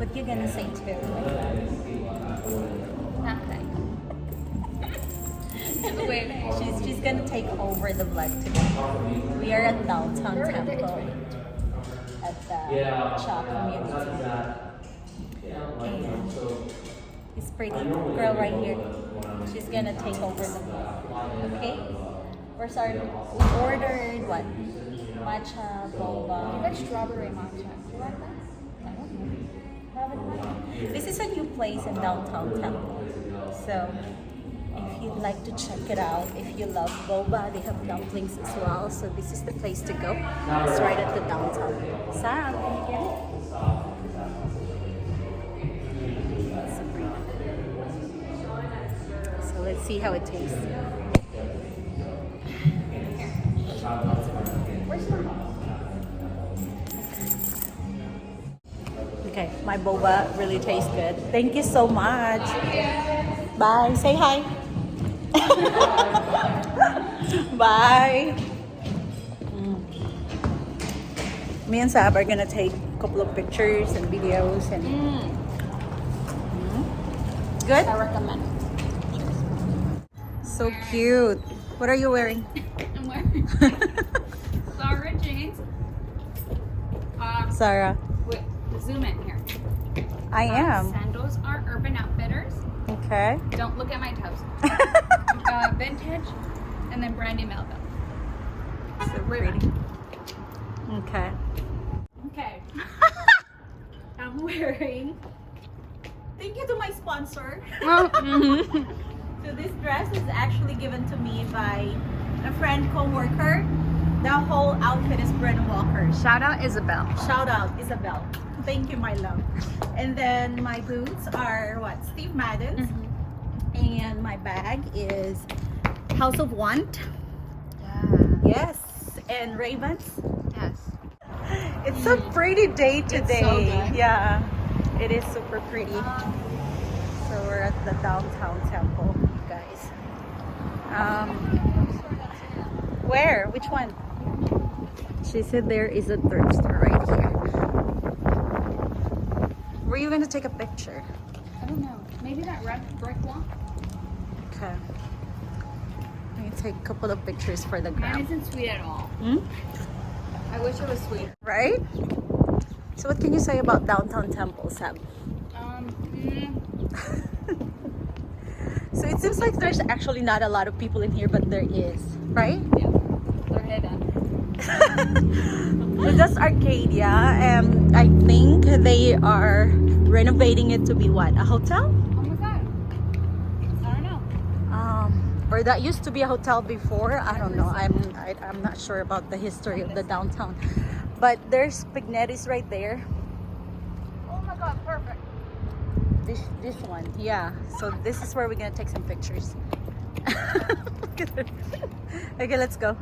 What you gonna say too? Nothing. Wait, she's gonna take over the vlog today. We are at downtown temple at the Cha community. And this pretty girl right here, she's gonna take over the vlog. Okay? We ordered what? Matcha, boba. I like strawberry matcha. Do you like that? I don't know. Haven't had. This is a new place in downtown temple. So if you'd like to check it out, if you love boba, they have dumplings as well. So this is the place to go. It's right at the downtown. Sarah, can you get it? So pretty. So let's see how it tastes. Okay, my boba really tastes good. Thank you so much. Bye. Say hi. Bye. Me and Sab are gonna take a couple of pictures and videos and good. I recommend. So cute. What are you wearing? I'm wearing Zara jeans. Sarah. Wait, zoom in here. I am. Sandals are Urban Outfitters. Okay. Don't look at my toes. Vintage, and then Brandy Melville. So pretty. Okay. Okay. I'm wearing. Thank you to my sponsor. Mm-hmm. So this dress is actually given to me by a friend co-worker. The whole outfit is Brennan Walker. Shout out Isabel. Shout out Isabel. Thank you, my love. And then my boots are what? Steve Madden's. And my bag is House of Want. Yeah. Yes. And Ravens. Yes. It's a pretty day today. so good. Yeah. It is super pretty. So we're at the downtown temple, guys. Where? Which one? She said there is a thrift store right here. Were you going to take a picture? I don't know. Maybe that red brick wall. Okay. Let me take a couple of pictures for the gram. Mine isn't sweet at all. Hmm? I wish it was sweet. Right? So what can you say about downtown temple, Sam? So it seems like there's actually not a lot of people in here, but there is, right? Yeah. They're hidden. So that's Arcadia, and I think they are renovating it to be what? A hotel? Oh my god. I don't know. Or that used to be a hotel before. I don't know. I'm not sure about the history of the downtown. But there's Pignetti's right there. Oh my god, perfect. This one, yeah. So this is where we're gonna take some pictures. Okay, let's go.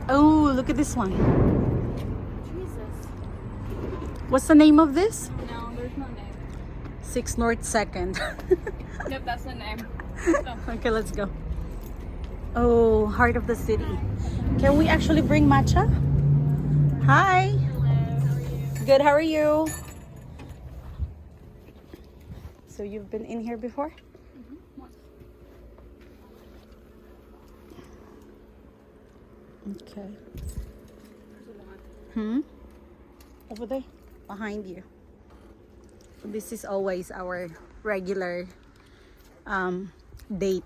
Oh, look at this one. Jesus. What's the name of this? No, there's no name. 6 North 2nd. Yep, that's the name. Okay, let's go. Oh, heart of the city. Can we actually bring matcha? Hi. Hello, how are you? Good, how are you? So you've been in here before? Okay. Over there, behind you. This is always our regular date,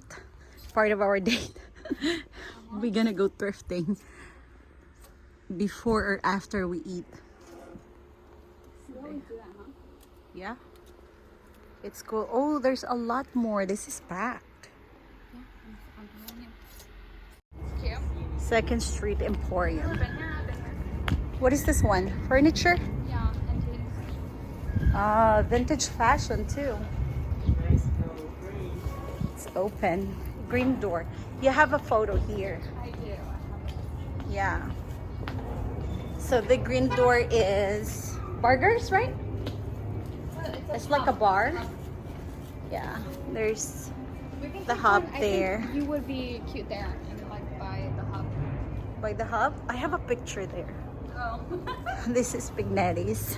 part of our date. We're gonna go thrifting before or after we eat. Yeah, it's cool. Oh, there's a lot more. This is packed. I'm telling you. It's cute. 2nd Street Emporium. Been here, I've been here. What is this one? Furniture? Yeah, and Vintage fashion too. It's open. Green door. You have a photo here. I do. Yeah. So the green door is burgers, right? It's like a bar. Yeah. There's We can the take hub one. I there. think you would be cute there and like by the hub. By the hub. I have a picture there. Oh. This is Pignetti's.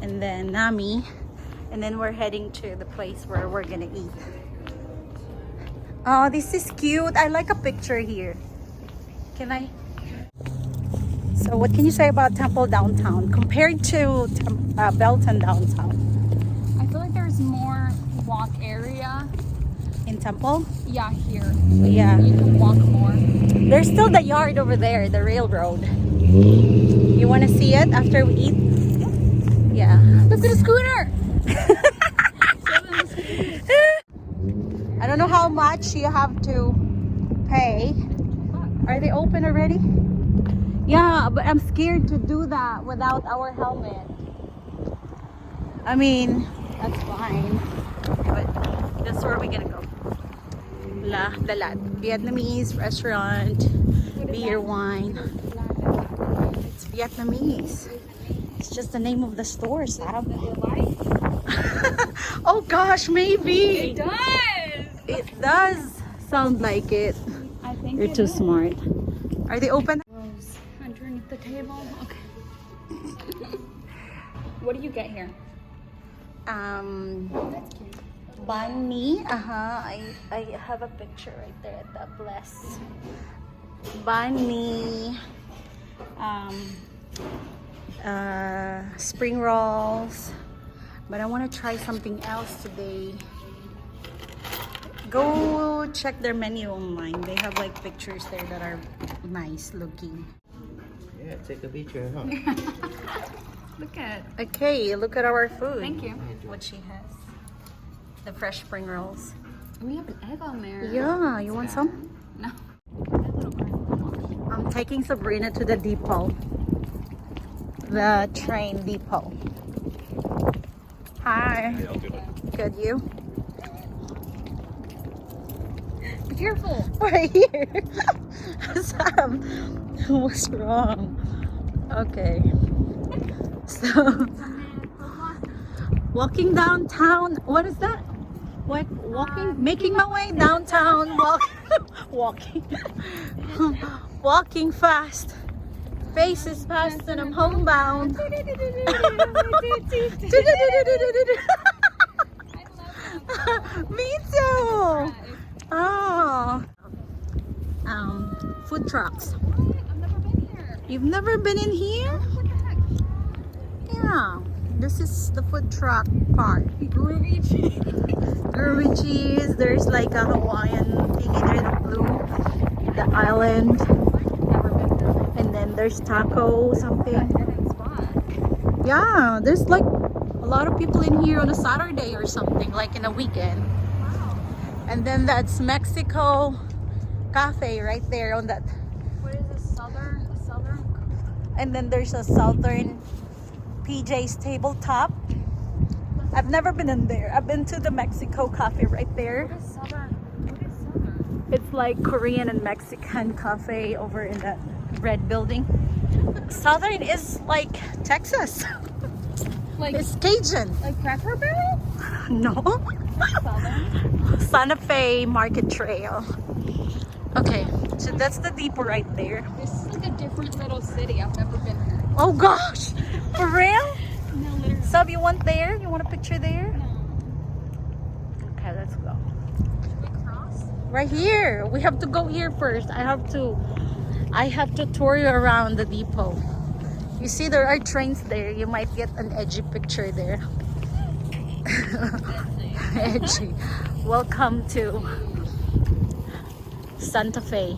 And then Nami. And then we're heading to the place where we're gonna eat. Oh, this is cute. I like a picture here. Can I? So what can you say about Temple downtown compared to Belton downtown? I feel like there's more walk area. In Temple? Yeah, here. Yeah. You can walk more. There's still the yard over there, the railroad. You want to see it after we eat? Yeah. Look at the scooter! I don't know how much you have to pay. Are they open already? Yeah, but I'm scared to do that without our helmet. I mean, that's fine. But that's where we're gonna go. La Dalat, Vietnamese restaurant, beer, wine. It's Vietnamese. It's just the name of the store, Sam. Oh gosh, maybe. It does! It does sound like it. I think You're too smart. Are they open? Underneath the table. Okay. What do you get here? That's cute. Banh mi. I have a picture right there at the bless. Banh mi. Spring rolls. But I want to try something else today. Go check their menu online. They have like pictures there that are nice looking. Yeah, take a picture, huh? Look at. Okay, look at our food. Thank you. What she has. The fresh spring rolls. We have an egg on there. Yeah, you want some? No. I'm taking Sabrina to the depot. The train depot. Hi. Good, you? Be careful. Right here. Sam, what's wrong? Okay. So, walking downtown. What is that? What? Walking? Making my way downtown. Walking. Walking fast. Faces past and I'm homebound. Me too. Oh. Food trucks. I've never been here. You've never been in here? What the heck? Yeah. This is the food truck part. Groovy cheese. Groovy cheese. There's like a Hawaiian thingy there, the blue, the island. Never been here. And then there's taco something. Hidden spot. Yeah, there's like a lot of people in here on a Saturday or something, like in a weekend. Wow. And then that's Mexico Cafe right there on that. What is this? Southern? And then there's a Southern PJ's tabletop. I've never been in there. I've been to the Mexico Cafe right there. What is Southern? What is Southern? It's like Korean and Mexican cafe over in that red building. Southern is like Texas. Like, It's Cajun. like Cracker Barrel? No. Southern. Santa Fe Market Trail. Okay, so that's the depot right there. This is like a different little city. I've never been here. Oh gosh, for real? No, literally. Sub, you want there? You want a picture there? No. Okay, let's go. Should we cross? Right here. We have to go here first. I have to tour you around the depot. You see there are trains there. You might get an edgy picture there. Edgy. Welcome to Santa Fe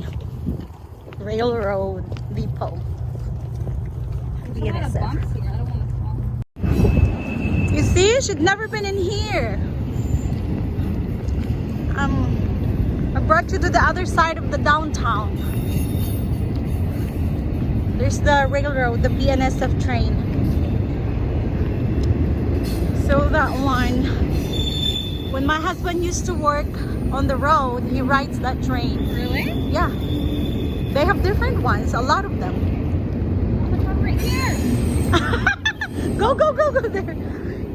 Railroad Depot. There's a lot of bumps here. I don't want to fall. You see, she'd never been in here. I brought you to the other side of the downtown. There's the railroad, the BNSF train. So that one, when my husband used to work on the road, he rides that train. Really? Yeah. They have different ones, a lot of them. Look, I'm right here. Go there.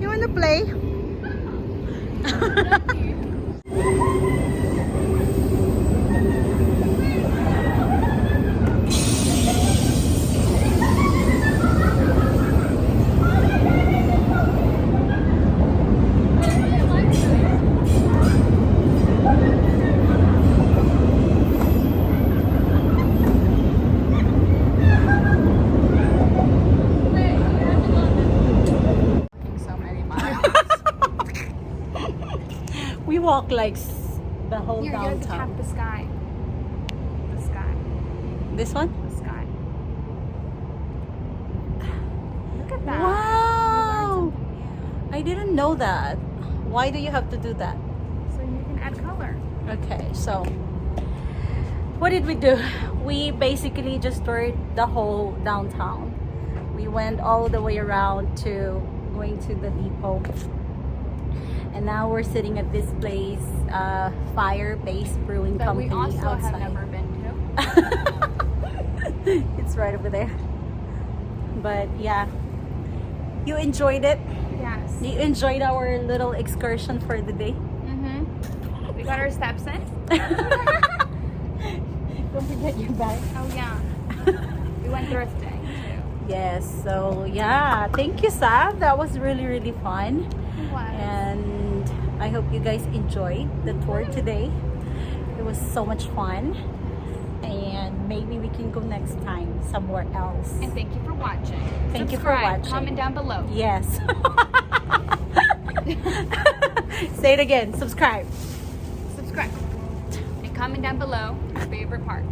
You want to play? walk like the whole Here, you have to tap downtown. the sky. The sky. This one? The sky. Look at that. Wow! Yeah. I didn't know that. Why do you have to do that? So you can add color. Okay, so what did we do? We basically just toured the whole downtown. We went all the way around to going to the depot. And now we're sitting at this place, Fire-Based Brewing That Company we also outside. have never been to. It's right over there. But yeah, you enjoyed it. Yes. You enjoyed our little excursion for the day. We got our steps in. Don't forget your bag. Oh yeah. We went thrifting too. Yes, so yeah, thank you, Sav. That was really fun. It was. And I hope you guys enjoyed the tour today. It was so much fun. And maybe we can go next time somewhere else. And thank you for watching. Thank you for Subscribe, watching. comment down below. Yes. Say it again. Subscribe. Subscribe. And comment down below your favorite part.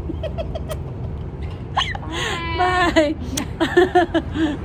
Bye. Bye.